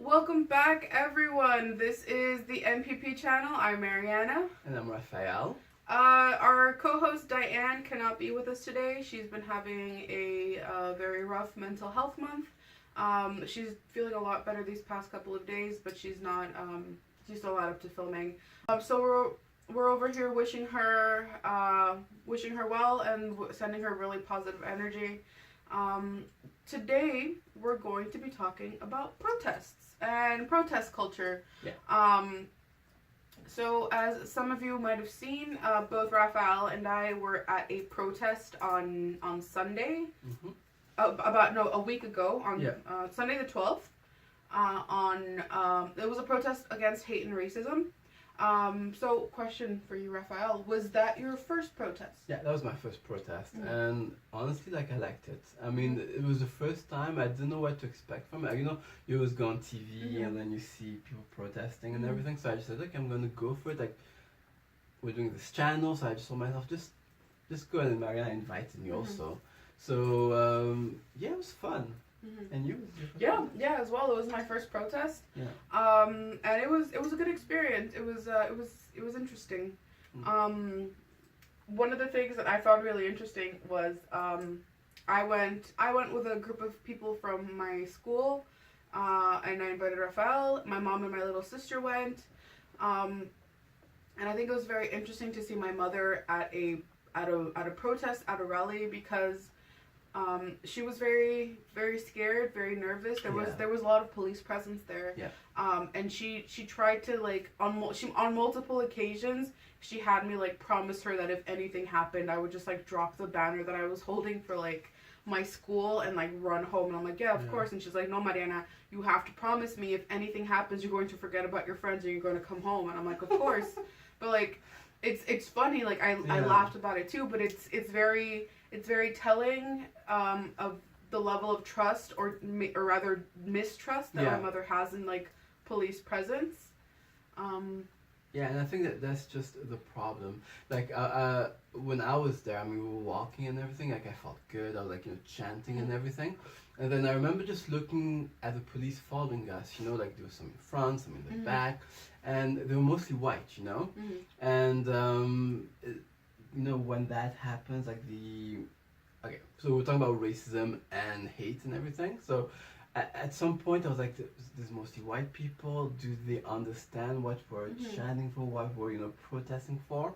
Welcome back, everyone. This is the NPP channel. I'm Mariana. And I'm Raphael. Our co-host Diane cannot be with us today. She's been having a very rough mental health month. She's feeling a lot better these past couple of days, but she's not. She's still not up to filming. So we're over here wishing her well and sending her really positive energy. Today we're going to be talking about protests and protest culture. Yeah. So as some of you might have seen, both Raphael and I were at a protest on Sunday. Mm-hmm. A week ago on Sunday the 12th. It was a protest against hate and racism. So question for you, Raphael, was that your first protest? Yeah, that was my first protest, and honestly, I liked it. I mean, it was the first time I didn't know what to expect from it. You always go on TV and then you see people protesting and everything. So I just said, look, I'm gonna go for it. Like, we're doing this channel, so I just told myself, just go ahead. And Mariana invited me also. So yeah, it was fun. And you? Yeah, as well. It was my first protest. Yeah. And it was a good experience. It was interesting. One of the things that I found really interesting was I went with a group of people from my school, and I invited Raphael. My mom and my little sister went, and I think it was very interesting to see my mother at a protest, at a rally, because she was very, very scared, very nervous. There was a lot of police presence there. Yeah. And she tried to, like, on multiple occasions she had me, like, promise her that if anything happened I would just, like, drop the banner that I was holding for, like, my school and, like, run home. And I'm like, yeah, of course. And she's like, no, Mariana, you have to promise me if anything happens you're going to forget about your friends and you're going to come home. And I'm like, of course. But, like, it's funny, like, I laughed about it too, but it's very telling of the level of trust or rather mistrust that my mother has in, like, police presence. Yeah, and I think that's just the problem. Like, when I was there, I mean, we were walking and everything, like, I felt good. I was, like, chanting and everything. And then I remember just looking at the police following us, like, there was some in front, some in the back, and they were mostly white, And, when that happens, like, okay, so we're talking about racism and hate and everything. So at some point I was like, there's mostly white people. Do they understand what we're chanting for, what we're protesting for?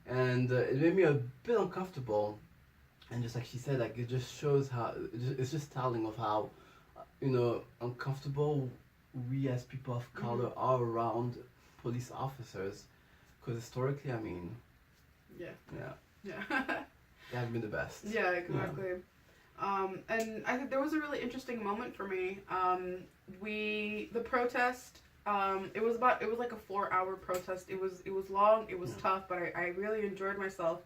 And it made me a bit uncomfortable. And just like she said, like, it just shows how it's just telling of how uncomfortable we as people of color are around police officers, because historically, I mean, yeah. They haven't been the best. Yeah, exactly. And I think there was a really interesting moment for me. The protest, it was like a 4-hour protest. It was long, it was tough, but I really enjoyed myself.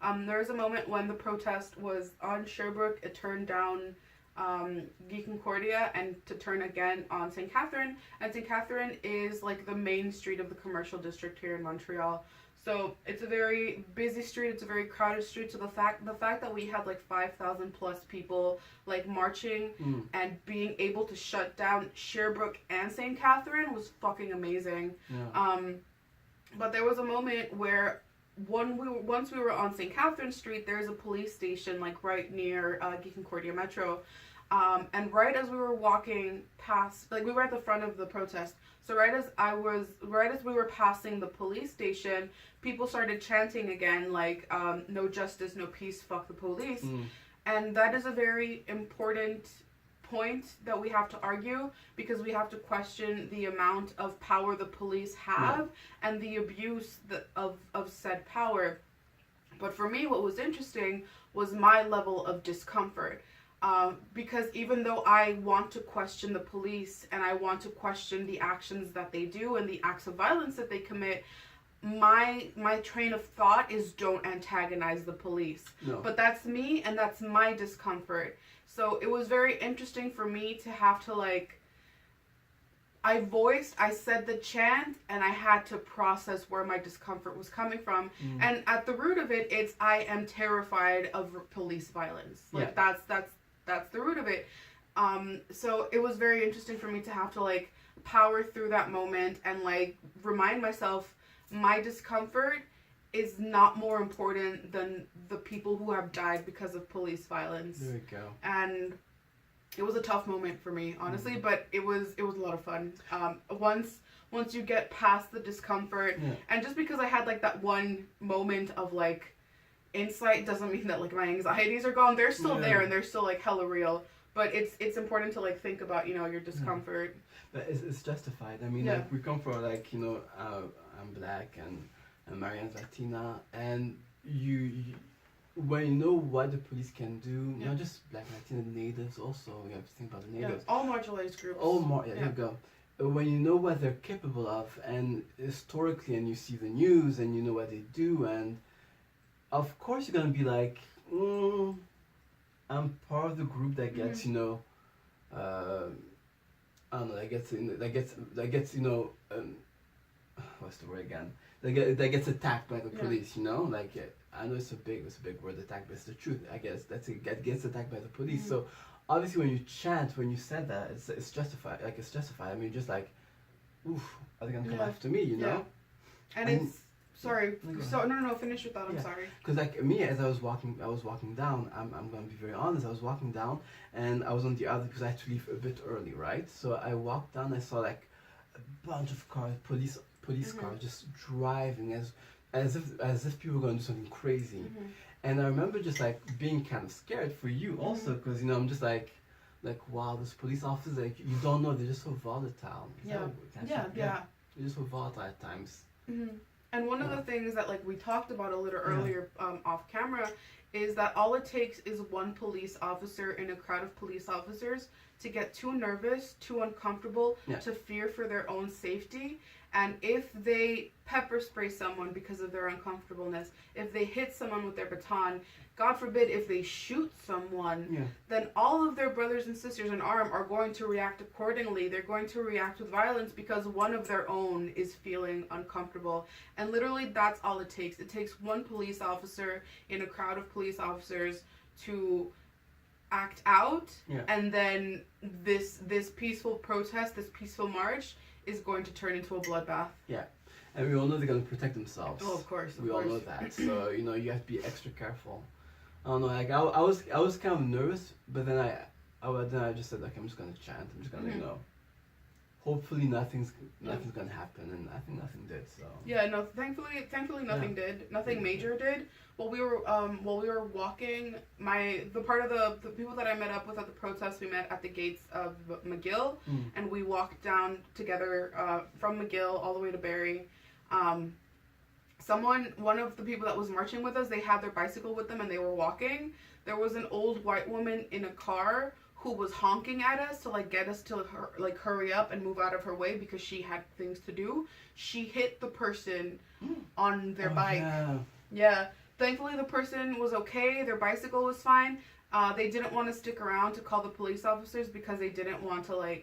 There was a moment when the protest was on Sherbrooke. It turned down Guy Concordia and to turn again on St. Catherine. And St. Catherine is, like, the main street of the commercial district here in Montreal. So it's a very busy street. It's a very crowded street. So the fact that we had, like, 5,000 plus people, like, marching and being able to shut down Sherbrooke and St. Catherine was fucking amazing. Yeah. But there was a moment where once we were on St. Catherine Street, there's a police station, like, right near Guy Concordia Metro. And right as we were walking past, like, we were at the front of the protest. So right as we were passing the police station, people started chanting again, like, no justice, no peace, fuck the police. And that is a very important point that we have to argue, because we have to question the amount of power the police have and the abuse of said power. But for me, what was interesting was my level of discomfort. Because even though I want to question the police and I want to question the actions that they do and the acts of violence that they commit, my train of thought is don't antagonize the police. No. But that's me and that's my discomfort. So it was very interesting for me to have to, like, I said the chant and I had to process where my discomfort was coming from. And at the root of it, it's I am terrified of police violence. Like, that's the root of it. So it was very interesting for me to have to, like, power through that moment and like remind myself my discomfort is not more important than the people who have died because of police violence. There we go. And it was a tough moment for me, honestly, but it was a lot of fun. Once you get past the discomfort, and just because I had like that one moment of like insight doesn't mean that like my anxieties are gone. They're still there and they're still like hella real. But it's important to like think about, you know, your discomfort. But it's justified. I mean, like we come from like, you know, I'm black and Marianne's Latina, and you when you know what the police can do, not just black, Latina, natives also. You have to think about the natives. All marginalized groups. There you go. When you know what they're capable of, and historically, and you see the news, and you know what they do, and of course you're gonna be like, I'm part of the group that gets, you know, I don't know, that gets, you know, what's the word again? That gets attacked by the police, you know, like I know it's a big word, attack, but it's the truth. I guess that gets attacked by the police. So obviously, when you said that, it's justified. Like it's justified. I mean, just like, oof, are they gonna come after me? You know? And it's sorry. So no, finish your thought. I'm sorry. Because like me, as I was walking down. I'm gonna be very honest. I was walking down, and I was on the other because I had to leave a bit early, right? So I walked down. I saw like a bunch of cars, police cars, just driving as if people were gonna do something crazy. And I remember just like being kind of scared for you also, because you know I'm just like wow, those police officers, like you don't know, they're just so volatile. They're just so volatile at times. And one of the things that like we talked about a little earlier off camera is that all it takes is one police officer in a crowd of police officers to get too nervous, too uncomfortable, to fear for their own safety. And if they pepper spray someone because of their uncomfortableness, if they hit someone with their baton, God forbid if they shoot someone, then all of their brothers and sisters in arms are going to react accordingly. They're going to react with violence because one of their own is feeling uncomfortable. And literally that's all it takes. It takes one police officer in a crowd of police officers to act out, and then this peaceful protest, this peaceful march is going to turn into a bloodbath. Yeah. And we all know they're going to protect themselves. Oh, of course. We all know that. So, you know, you have to be extra careful. I don't know, like I was kind of nervous, but then I just said, like, I'm just going to chant. I'm just going to, you know, hopefully nothing's going to happen, and I think nothing did. So yeah, no, thankfully nothing did. Nothing major did. While we were walking, the part of the people that I met up with at the protest, we met at the gates of McGill, and we walked down together from McGill all the way to Barrie. One of the people that was marching with us, they had their bicycle with them and they were walking. There was an old white woman in a car who was honking at us to like get us to hurry up and move out of her way because she had things to do. She hit the person on their bike. Yeah. Thankfully the person was okay. Their bicycle was fine. They didn't want to stick around to call the police officers because they didn't want to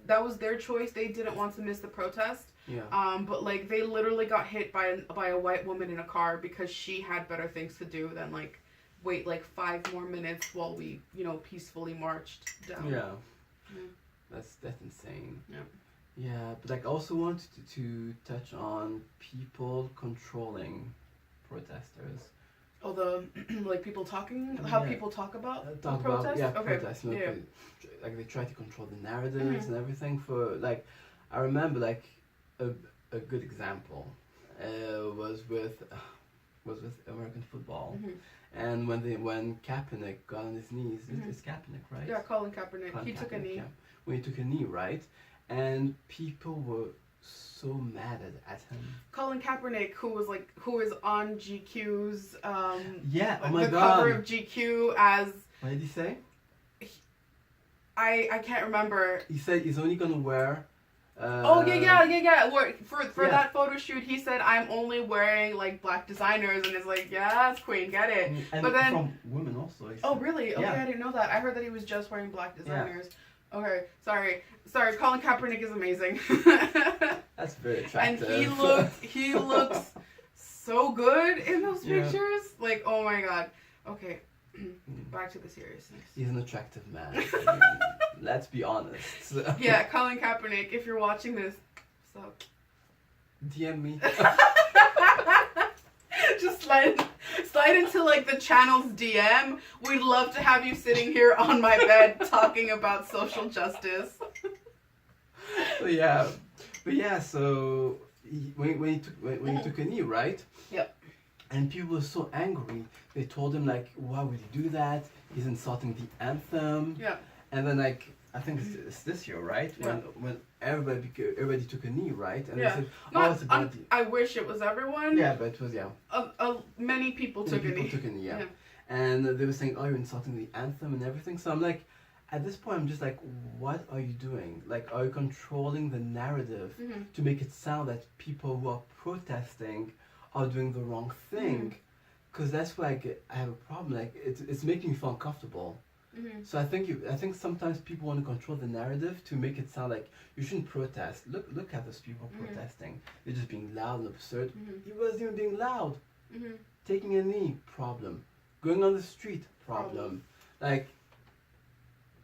that was their choice. They didn't want to miss the protest. Yeah. But like they literally got hit by a white woman in a car because she had better things to do than like wait like 5 more minutes while we, you know, peacefully marched down. Yeah. That's insane. Yeah, but like I also wanted to touch on people controlling protesters. Oh, the like people talking, how people talk about the protest? Protests. You know, like they try to control the narratives and everything. For like, I remember like a good example was with American football. And when Kaepernick got on his knees, it's Kaepernick, right? Yeah, Colin Kaepernick. He took a knee. Yeah. When he took a knee, right? And people were so mad at him. Colin Kaepernick, who is on GQ's oh my the God. cover of GQ as what did he say? I can't remember. He said he's only gonna wear For that photo shoot, he said, "I'm only wearing like black designers," and it's like, yes, queen, get it. And but then from women also. Oh, really? Okay, I didn't know that. I heard that he was just wearing black designers. Yeah. Okay, sorry. Colin Kaepernick is amazing. That's very attractive. And he looks so good in those pictures. Like, oh my God. Okay, back to the seriousness. He's an attractive man. Let's be honest. Yeah, Colin Kaepernick, if you're watching this, what's up? DM me. Just slide into like the channel's DM. We'd love to have you sitting here on my bed talking about social justice. But yeah. So when he took a knee, right? Yep. And people were so angry. They told him like, why would he do that? He's insulting the anthem. Yeah. And then like, I think it's this year, right? Yeah. When everybody took a knee, right? And Yeah. they said, oh, it's about the... I wish it was everyone. Yeah, but it was, yeah. Many people took a knee. Yeah. And they were saying, oh, you're insulting the anthem and everything. So I'm like, at this point, I'm just like, what are you doing? Like, are you controlling the narrative to make it sound that people who are protesting are doing the wrong thing? Because that's why I have a problem. Like, it's making me feel uncomfortable. So I think sometimes people want to control the narrative to make it sound like you shouldn't protest. Look at those people protesting. They're just being loud and absurd. He wasn't even being loud. Taking a knee, problem. Going on the street, problem. Like,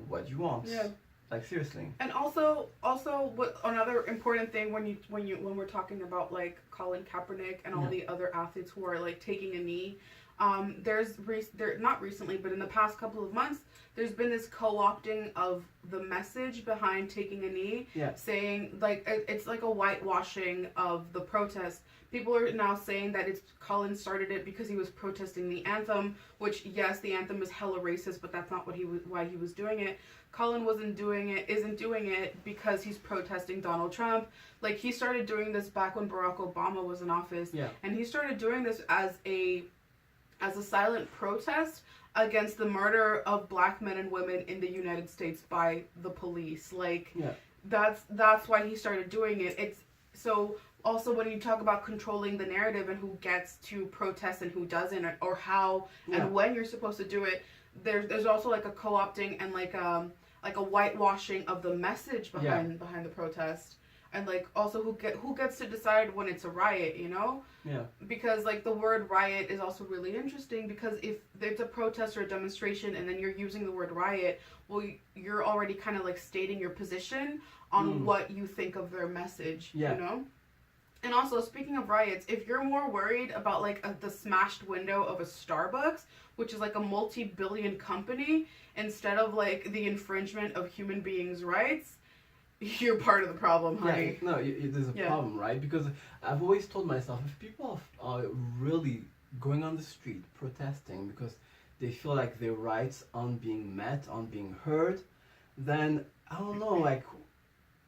what do you want? Yeah. Like, seriously. And also, what another important thing when we're talking about like Colin Kaepernick and all the other athletes who are like taking a knee, not recently, but in the past couple of months, there's been this co-opting of the message behind taking a knee, saying like it's like a whitewashing of the protest. People are now saying that Colin started it because he was protesting the anthem, which yes, the anthem is hella racist, but that's not why he was doing it. Colin isn't doing it because he's protesting Donald Trump. Like, he started doing this back when Barack Obama was in office, and he started doing this as a silent protest against the murder of black men and women in the United States by the police. Like, that's why he started doing it. It's so also when you talk about controlling the narrative and who gets to protest and who doesn't, or how and when you're supposed to do it, there's also like a co-opting and like a whitewashing of the message behind the protest. And like also who gets to decide when it's a riot, you know? Yeah. Because like the word riot is also really interesting, because if there's a protest or a demonstration and then you're using the word riot, well, you're already kind of like stating your position on what you think of their message, you know? And also, speaking of riots, if you're more worried about like the smashed window of a Starbucks, which is like a multi-billion company, instead of like the infringement of human beings' rights, you're part of the problem, honey. Yeah, no, there's a problem, right? Because I've always told myself, if people are really going on the street protesting because they feel like their rights aren't being met, aren't being heard, then I don't know, like,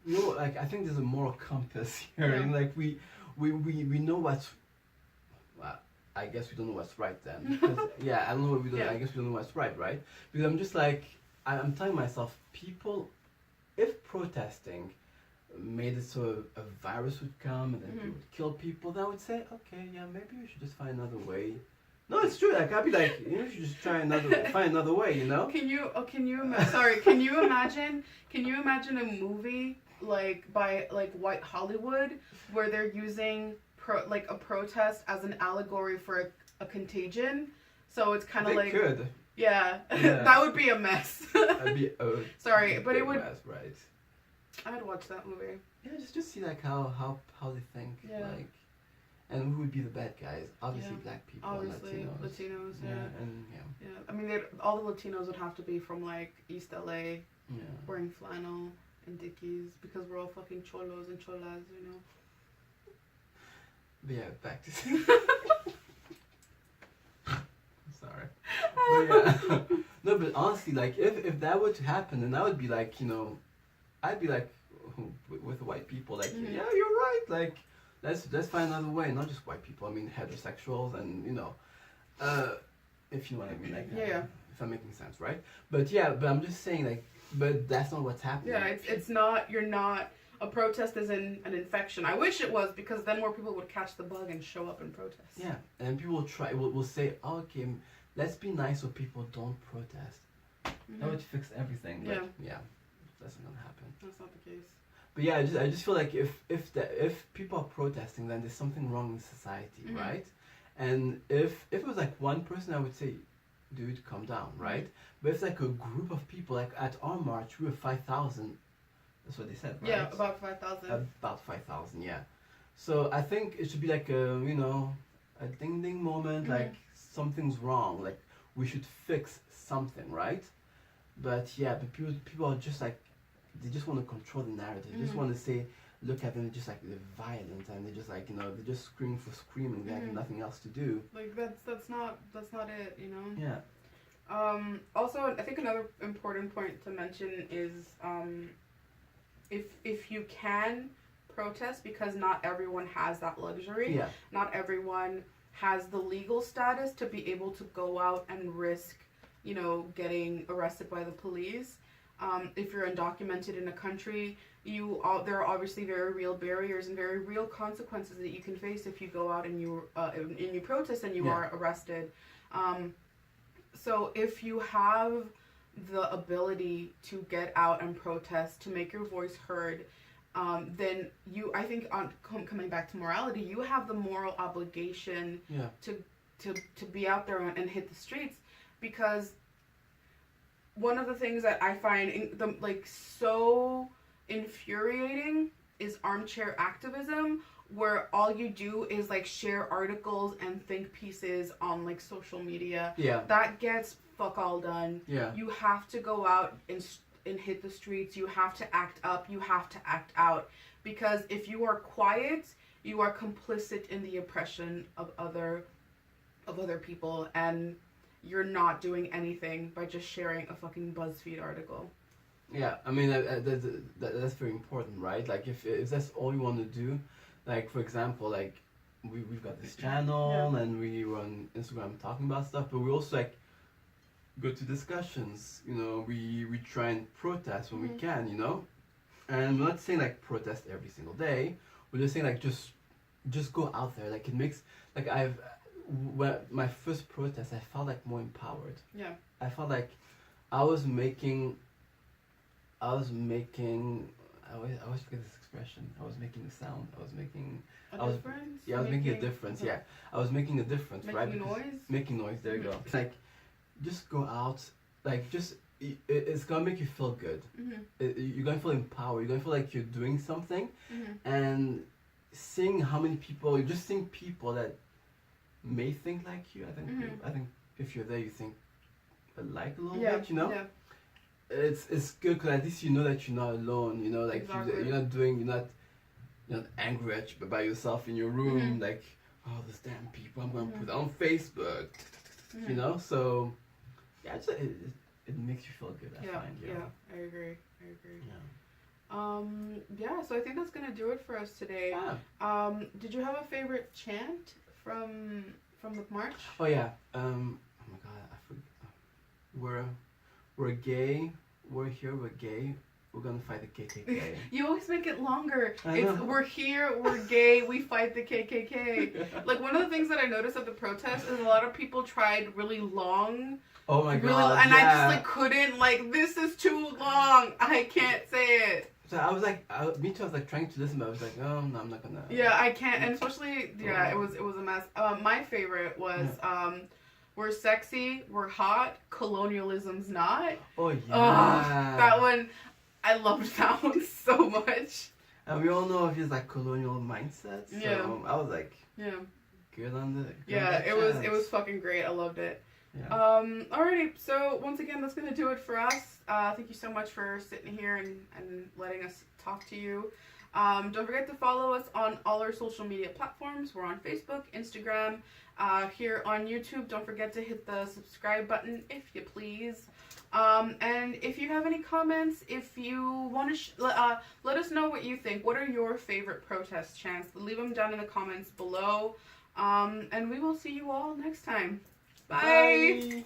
you know, like I think there's a moral compass here, and like we know what's. Well, I guess we don't know what's right then. Because, I don't know what we don't. I guess we don't know what's right? Because I'm just like I'm telling myself, people. If protesting made it so a virus would come and then people would kill people, then I would say, okay, maybe we should just find another way. No, it's true. Like, I'd be like, you should just find another way, you know? Can you imagine a movie like by like White Hollywood where they're using a protest as an allegory for a contagion? So it's kind of like could. Yeah. That would be a mess. That'd be sorry, but it would. Mess, right? I'd watch that movie. Yeah, just see like how they think, like, and who would be the bad guys? Obviously, black people. Obviously, Latinos. And I mean, all the Latinos would have to be from like East LA, wearing flannel and Dickies, because we're all fucking cholos and cholas, you know. But yeah, back to. Sorry. But no, but honestly, like if that were to happen, then I would be like, you know, I'd be like with white people, like, yeah, you're right, like let's find another way. Not just white people, I mean heterosexuals, and you know, if you know what I mean, like, if I'm making sense, right? But but I'm just saying, like, but that's not what's happening. Yeah, it's not. You're not. A protest is an infection. I wish it was, because then more people would catch the bug and show up and protest. Yeah, and people will say, oh, okay, let's be nice so people don't protest. That would fix everything. But that's not gonna happen. That's not the case. But I just feel like if people are protesting, then there's something wrong in society, right? And if it was like one person, I would say, dude, calm down, right? But it's like a group of people, like at our march, we were 5,000. That's what they said, right? Yeah, about 5,000. About 5,000, yeah. So I think it should be like a, a ding ding moment, like something's wrong, like we should fix something, right? But yeah, but people are just like, they just want to control the narrative. They just want to say, look at them, just like they're violent, and they're just like, they're just screaming for screaming. They have nothing else to do. Like that's not it, you know. Yeah. Also, I think another important point to mention is if you can protest, because not everyone has that luxury. Yeah. Not everyone has the legal status to be able to go out and risk, getting arrested by the police. If you're undocumented in a country, there are obviously very real barriers and very real consequences that you can face if you go out and you protest and you are arrested. So if you have the ability to get out and protest, to make your voice heard, then I think coming back to morality, you have the moral obligation to be out there and hit the streets, because one of the things that I find so infuriating is armchair activism, where all you do is share articles and think pieces on social media. Yeah. That gets fuck all done. Yeah. You have to go out and hit the streets. You have to act up. You have to act out, because if you are quiet, you are complicit in the oppression of other people, and you're not doing anything by just sharing a fucking BuzzFeed article. Yeah, I mean, that's very important, right? Like, if that's all you want to do, like, for example, like, we've got this channel, and we run Instagram talking about stuff, but we also, go to discussions, we try and protest when we can, and we're not saying, protest every single day, we're just saying, just go out there, it makes, when my first protest, I felt more empowered. Yeah. I felt like I always forget this expression. I was making a sound. I was making a difference. Yeah, I was making a difference. Yeah, I was making a difference. Making noise. Making noise. There you go. It's just go out. It's gonna make you feel good. You're gonna feel empowered. You're gonna feel like you're doing something, and seeing how many people. Just seeing people that may think like you. I think if you're there, you think alike a little bit. Yeah. It's good, because at least you know that you're not alone. Exactly. You're not angry by yourself in your room. Oh, those damn people! I'm gonna put it on Facebook. So yeah, it makes you feel good. I find. Yeah, I agree. Yeah. So I think that's gonna do it for us today. Yeah. Did you have a favorite chant from the march? Oh yeah. Oh my God, I forgot. We're gay. We're here. We're gay. We're gonna fight the KKK. You always make it longer. I know. We're here. We're gay. We fight the KKK. One of the things that I noticed at the protest is a lot of people tried really long. Oh my God. And I just couldn't. This is too long. I can't say it. So I was me too. I was trying to listen, but I was oh no, I'm not gonna. Yeah, I can't, and especially it was a mess. My favorite was we're sexy, we're hot, colonialism's not. Oh yeah. That one, I loved that one so much. And we all know of his colonial mindset. So I was good on the. It was fucking great. I loved it. Yeah. Alrighty, so once again, that's going to do it for us. Thank you so much for sitting here and letting us talk to you. Don't forget to follow us on all our social media platforms. We're on Facebook, Instagram, here on YouTube. Don't forget to hit the subscribe button if you please. And if you have any comments, if you want to let us know what you think. What are your favorite protest chants? Leave them down in the comments below. And we will see you all next time. Bye.